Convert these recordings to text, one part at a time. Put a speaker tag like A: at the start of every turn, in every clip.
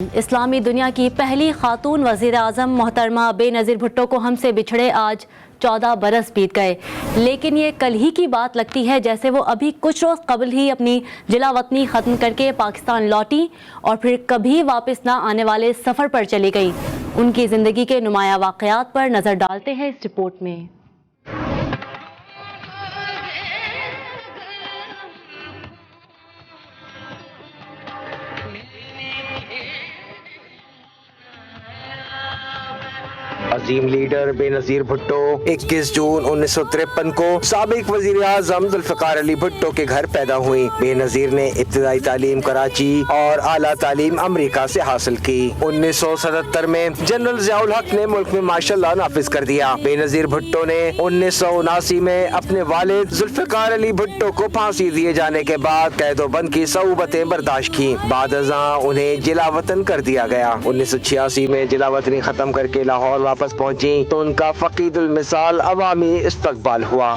A: اسلامی دنیا کی پہلی خاتون وزیر اعظم محترمہ بے نظیر بھٹو کو ہم سے بچھڑے آج 14 برس بیت گئے، لیکن یہ کل ہی کی بات لگتی ہے جیسے وہ ابھی کچھ روز قبل ہی اپنی جلا وطنی ختم کر کے پاکستان لوٹی اور پھر کبھی واپس نہ آنے والے سفر پر چلی گئی۔ ان کی زندگی کے نمایاں واقعات پر نظر ڈالتے ہیں اس رپورٹ میں۔
B: عظیم لیڈر بے نظیر بھٹو 21 جون 1953 کو سابق وزیر اعظم ذوالفقار علی بھٹو کے گھر پیدا ہوئی۔ بے نظیر نے ابتدائی تعلیم کراچی اور اعلیٰ تعلیم امریکہ سے حاصل کی۔ 1977 میں جنرل ضیاء الحق نے ملک میں مارشل لاء نافذ کر دیا۔ بے نظیر بھٹو نے 1979 میں اپنے والد ذوالفقار علی بھٹو کو پھانسی دیے جانے کے بعد قید و بند کی صعوبتیں برداشت کی۔ بعد ازاں انہیں جلا وطن کر دیا گیا۔ 1986 میں جلا وطنی ختم کر کے لاہور واپس پہنچی تو ان کا فقید المثال عوامی استقبال ہوا۔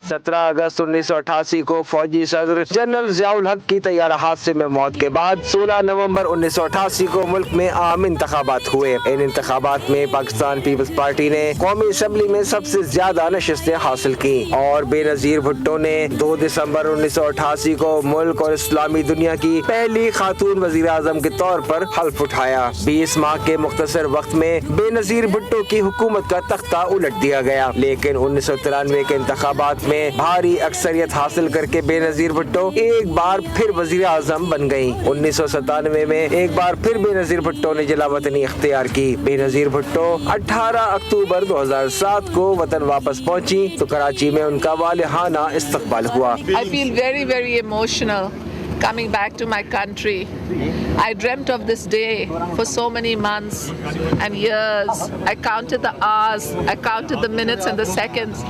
B: سترہ اگست 1988 کو فوجی صدر جنرل ضیاء الحق کی طیارہ حادثے میں موت کے بعد 16 نومبر 1988 کو ملک میں عام انتخابات ہوئے۔ ان انتخابات میں پاکستان پیپلز پارٹی نے قومی اسمبلی میں سب سے زیادہ نشستیں حاصل کی اور بے نظیر بھٹو نے 2 دسمبر 1988 کو ملک اور اسلامی دنیا کی پہلی خاتون وزیر اعظم کے طور پر حلف اٹھایا۔ 20 ماہ کے مختصر وقت میں بے نظیر بھٹو کی حکومت کا تختہ الٹ دیا گیا، لیکن 1993 کے انتخابات میں بھاری اکثریت حاصل کر کے بے نظیر بھٹو ایک بار پھر وزیر اعظم بن گئی۔ 1997 میں ایک بار پھر بے نظیر بھٹو نے جلا وطنی اختیار کی۔ بے نظیر بھٹو 18 اکتوبر 2007 کو وطن واپس پہنچی تو کراچی میں ان کا والہانہ استقبال ہوا۔
C: I feel very, very emotional coming back to my country. I dreamt of this day for so many months and years. I counted the hours, I counted the minutes and the seconds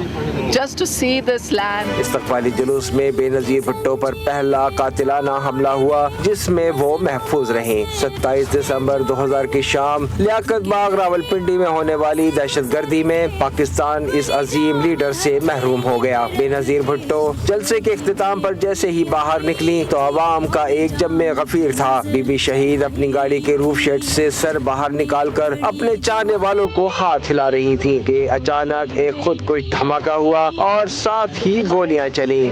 C: just to see this land.
B: استقبالی جلوس میں بے نظیر بھٹو پر پہلا قاتلانہ حملہ ہوا جس میں وہ محفوظ رہیں۔ 27 دسمبر 2000 کی شام لیاقت باغ راولپنڈی میں ہونے والی دہشت گردی میں پاکستان اس عظیم لیڈر سے محروم ہو گیا۔ بے نظیر بھٹو جلسے کے اختتام پر جیسے ہی باہر نکلی تو عوام کا ایک جم غفیر تھا۔ بی بی شہید اپنی گاڑی کے روف شیڈ سے سر باہر نکال کر اپنے چاہنے والوں کو ہاتھ ہلا رہی تھی کہ اچانک ایک خودکش دھماکہ ہوا اور ساتھ ہی گولیاں چلیں۔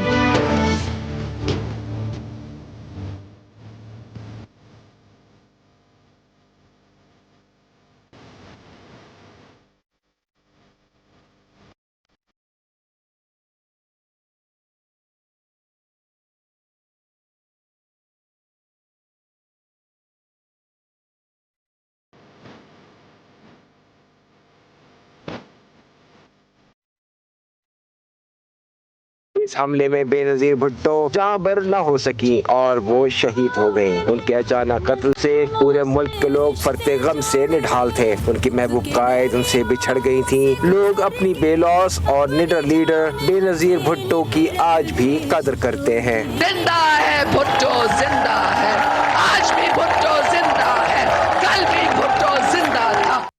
B: اس حملے میں بے نظیر بھٹو جاں بر نہ ہو سکی اور وہ شہید ہو گئیں۔ ان کے اچانک قتل سے پورے ملک کے لوگ فرتے غم سے نڈھال تھے۔ ان کی محبوب قائد ان سے بچھڑ گئی تھیں۔ لوگ اپنی بے لوث اور نڈر لیڈر بے نظیر بھٹو کی آج بھی قدر کرتے ہیں۔
C: زندہ ہے بھٹو، زندہ ہے آج بھی بھٹو۔